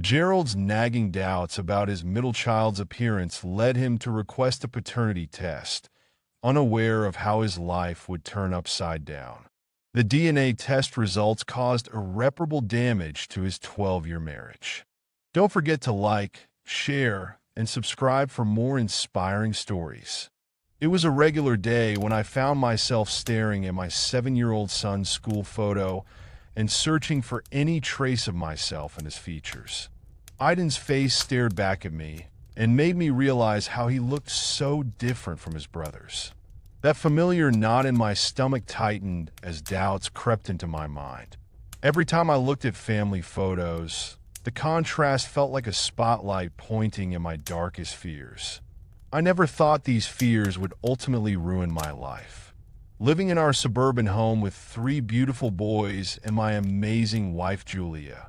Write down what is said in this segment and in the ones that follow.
Gerald's nagging doubts about his middle child's appearance led him to request a paternity test, unaware of how his life would turn upside down. The DNA test results caused irreparable damage to his 12-year marriage. Don't forget to like, share, and subscribe for more inspiring stories. It was a regular day when I found myself staring at my 7-year-old son's school photo and searching for any trace of myself in his features. Aiden's face stared back at me and made me realize how he looked so different from his brothers. That familiar knot in my stomach tightened as doubts crept into my mind. Every time I looked at family photos, the contrast felt like a spotlight pointing at my darkest fears. I never thought these fears would ultimately ruin my life. Living in our suburban home with 3 beautiful boys and my amazing wife Julia,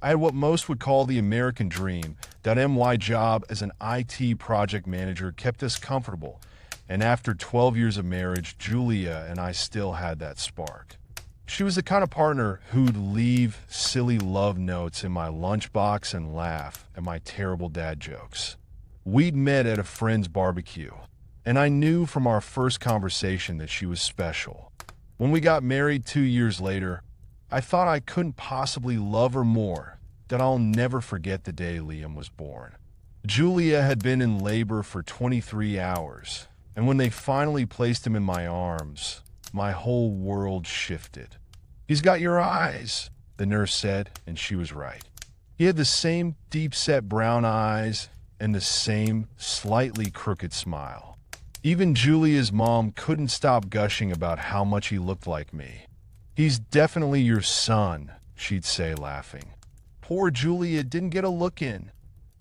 I had what most would call the American dream. That my job as an IT project manager kept us comfortable, and after 12 years of marriage, Julia and I still had that spark. She was the kind of partner who'd leave silly love notes in my lunchbox and laugh at my terrible dad jokes. We'd met at a friend's barbecue, and I knew from our first conversation that she was special. When we got married 2 years later, I thought I couldn't possibly love her more, that I'll never forget the day Liam was born. Julia had been in labor for 23 hours, and when they finally placed him in my arms, my whole world shifted. "He's got your eyes," the nurse said, and she was right. He had the same deep-set brown eyes and the same slightly crooked smile. Even Julia's mom couldn't stop gushing about how much he looked like me. "He's definitely your son," she'd say, laughing. Poor Julia didn't get a look in.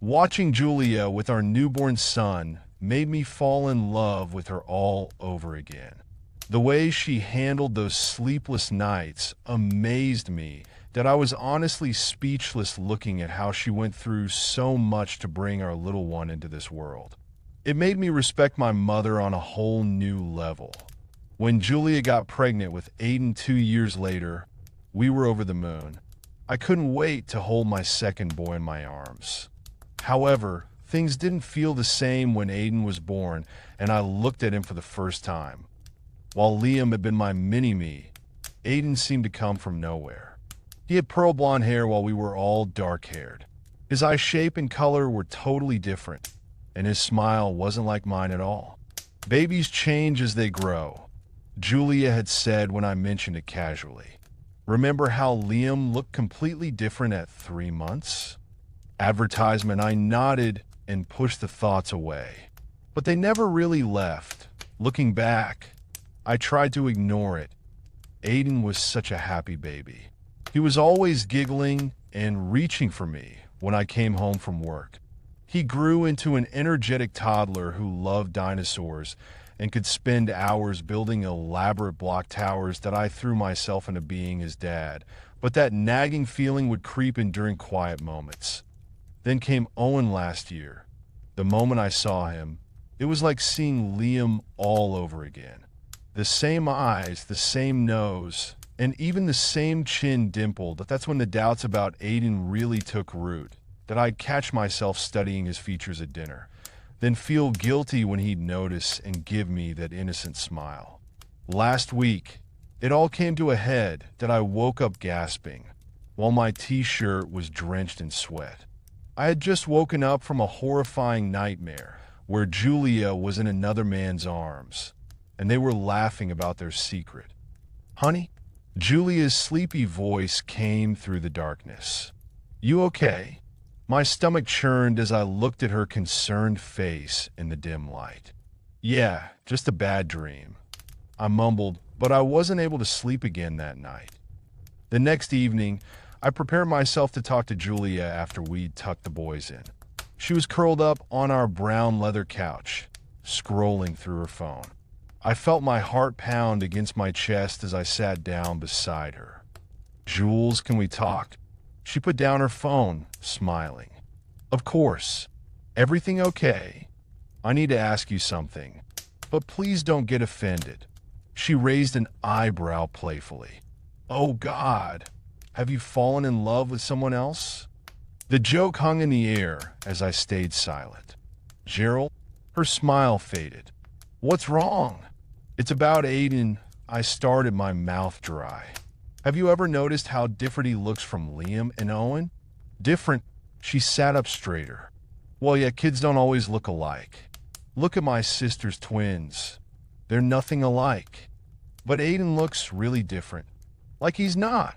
Watching Julia with our newborn son made me fall in love with her all over again. The way she handled those sleepless nights amazed me, that I was honestly speechless looking at how she went through so much to bring our little one into this world. It made me respect my mother on a whole new level. When Julia got pregnant with Aiden 2 years later, we were over the moon. I couldn't wait to hold my second boy in my arms. However, things didn't feel the same when Aiden was born and I looked at him for the first time. While Liam had been my mini-me, Aiden seemed to come from nowhere. He had pearl blonde hair while we were all dark-haired. His eye shape and color were totally different, and his smile wasn't like mine at all. "Babies change as they grow," Julia had said when I mentioned it casually. "Remember how Liam looked completely different at 3 months?" Advertisement, I nodded and pushed the thoughts away. But they never really left. Looking back, I tried to ignore it. Aiden was such a happy baby. He was always giggling and reaching for me when I came home from work. He grew into an energetic toddler who loved dinosaurs and could spend hours building elaborate block towers that I threw myself into being his dad, but that nagging feeling would creep in during quiet moments. Then came Owen last year. The moment I saw him, it was like seeing Liam all over again. The same eyes, the same nose, and even the same chin dimpled. That's when the doubts about Aiden really took root, that I'd catch myself studying his features at dinner, then feel guilty when he'd notice and give me that innocent smile. Last week, it all came to a head that I woke up gasping, while my t-shirt was drenched in sweat. I had just woken up from a horrifying nightmare where Julia was in another man's arms, and they were laughing about their secret. "Honey?" Julia's sleepy voice came through the darkness. "You okay?" My stomach churned as I looked at her concerned face in the dim light. "Yeah, just a bad dream," I mumbled, but I wasn't able to sleep again that night. The next evening, I prepared myself to talk to Julia after we'd tucked the boys in. She was curled up on our brown leather couch, scrolling through her phone. I felt my heart pound against my chest as I sat down beside her. "Jules, can we talk?" She put down her phone, smiling. "Of course. Everything okay? I need to ask you something, but please don't get offended." She raised an eyebrow playfully. "Oh God, have you fallen in love with someone else?" The joke hung in the air as I stayed silent. Gerald, her smile faded. What's wrong? It's about Aiden. I started, my mouth dry. Have you ever noticed how different he looks from Liam and Owen? Different. She sat up straighter. Well, yeah, kids don't always look alike. Look at my sister's twins. They're nothing alike. But Aiden looks really different. Like he's not.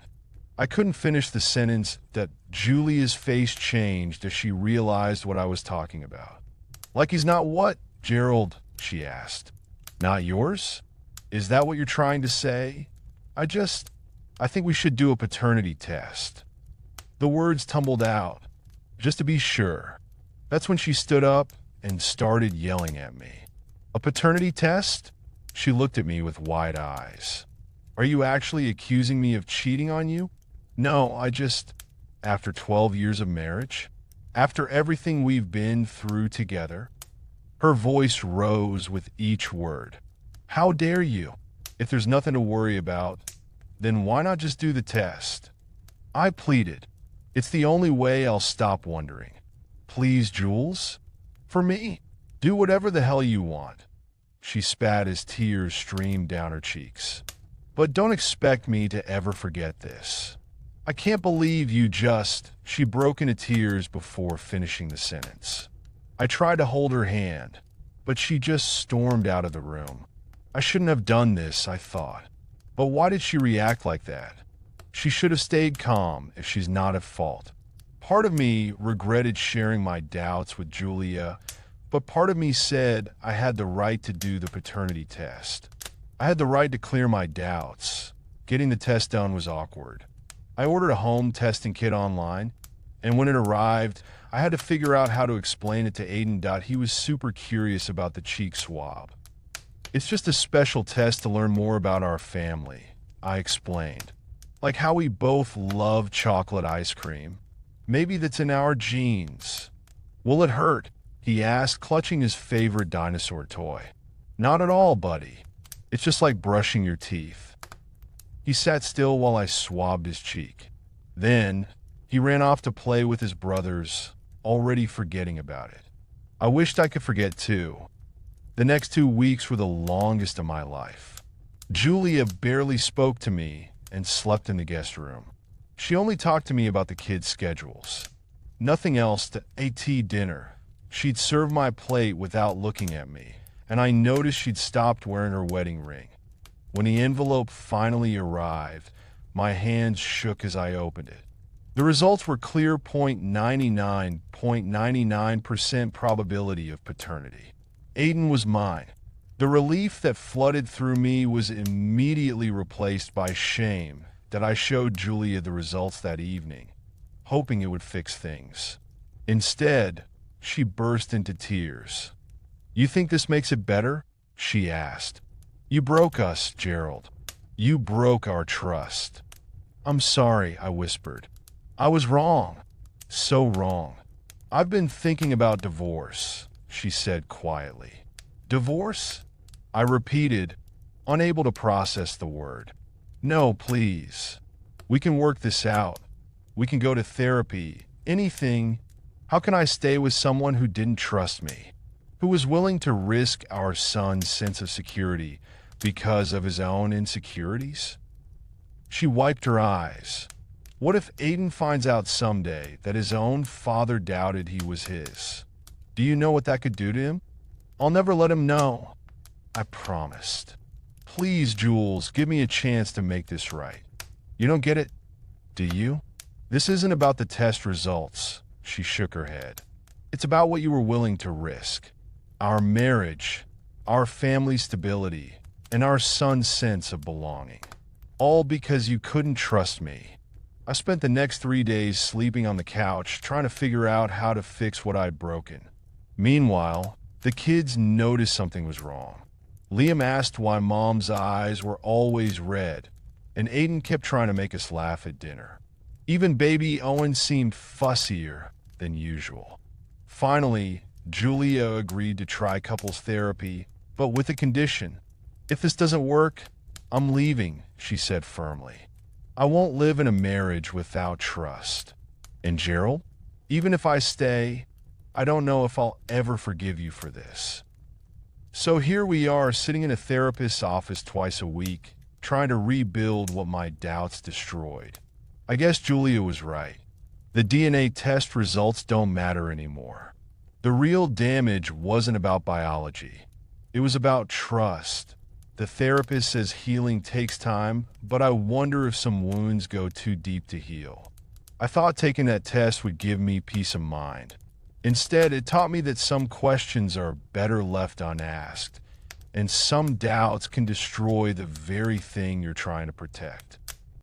I couldn't finish the sentence that Julia's face changed as she realized what I was talking about. Like he's not what, Gerald? She asked. Not yours? Is that what you're trying to say? I think we should do a paternity test. The words tumbled out, just to be sure. That's when she stood up and started yelling at me. A paternity test? She looked at me with wide eyes. Are you actually accusing me of cheating on you? No, after 12 years of marriage, after everything we've been through together. Her voice rose with each word. How dare you? If there's nothing to worry about, then why not just do the test? I pleaded. It's the only way I'll stop wondering. Please, Jules? For me? Do whatever the hell you want. She spat as tears streamed down her cheeks. But don't expect me to ever forget this. I can't believe you just... She broke into tears before finishing the sentence. I tried to hold her hand, but she just stormed out of the room. I shouldn't have done this, I thought. But why did she react like that? She should have stayed calm if she's not at fault. Part of me regretted sharing my doubts with Julia, but part of me said I had the right to do the paternity test. I had the right to clear my doubts. Getting the test done was awkward. I ordered a home testing kit online, and when it arrived, I had to figure out how to explain it to Aiden. He was super curious about the cheek swab. It's just a special test to learn more about our family, I explained. Like how we both love chocolate ice cream. Maybe that's in our genes. Will it hurt? He asked, clutching his favorite dinosaur toy. Not at all, buddy. It's just like brushing your teeth. He sat still while I swabbed his cheek. Then, he ran off to play with his brothers, already forgetting about it. I wished I could forget too. The next 2 weeks were the longest of my life. Julia barely spoke to me and slept in the guest room. She only talked to me about the kids' schedules. Nothing else to AT dinner. She'd serve my plate without looking at me, and I noticed she'd stopped wearing her wedding ring. When the envelope finally arrived, my hands shook as I opened it. The results were clear: 0.99% probability of paternity. Aiden was mine. The relief that flooded through me was immediately replaced by shame that I showed Julia the results that evening, hoping it would fix things. Instead, she burst into tears. You think this makes it better? She asked. You broke us, Gerald. You broke our trust. I'm sorry, I whispered. I was wrong. So wrong. I've been thinking about divorce, she said quietly. Divorce? I repeated, unable to process the word. No, please. We can work this out. We can go to therapy. Anything. How can I stay with someone who didn't trust me? Who was willing to risk our son's sense of security because of his own insecurities? She wiped her eyes. What if Aiden finds out someday that his own father doubted he was his? Do you know what that could do to him? I'll never let him know. I promised. Please, Jules, give me a chance to make this right. You don't get it, do you? This isn't about the test results, she shook her head. It's about what you were willing to risk. Our marriage, our family stability, and our son's sense of belonging. All because you couldn't trust me. I spent the next 3 days sleeping on the couch, trying to figure out how to fix what I'd broken. Meanwhile, the kids noticed something was wrong. Liam asked why Mom's eyes were always red, and Aiden kept trying to make us laugh at dinner. Even baby Owen seemed fussier than usual. Finally, Julia agreed to try couples therapy, but with a condition. If this doesn't work, I'm leaving, she said firmly. I won't live in a marriage without trust. And Gerald? Even if I stay, I don't know if I'll ever forgive you for this. So here we are, sitting in a therapist's office twice a week, trying to rebuild what my doubts destroyed. I guess Julia was right. The DNA test results don't matter anymore. The real damage wasn't about biology. It was about trust. The therapist says healing takes time, but I wonder if some wounds go too deep to heal. I thought taking that test would give me peace of mind. Instead, it taught me that some questions are better left unasked, and some doubts can destroy the very thing you're trying to protect.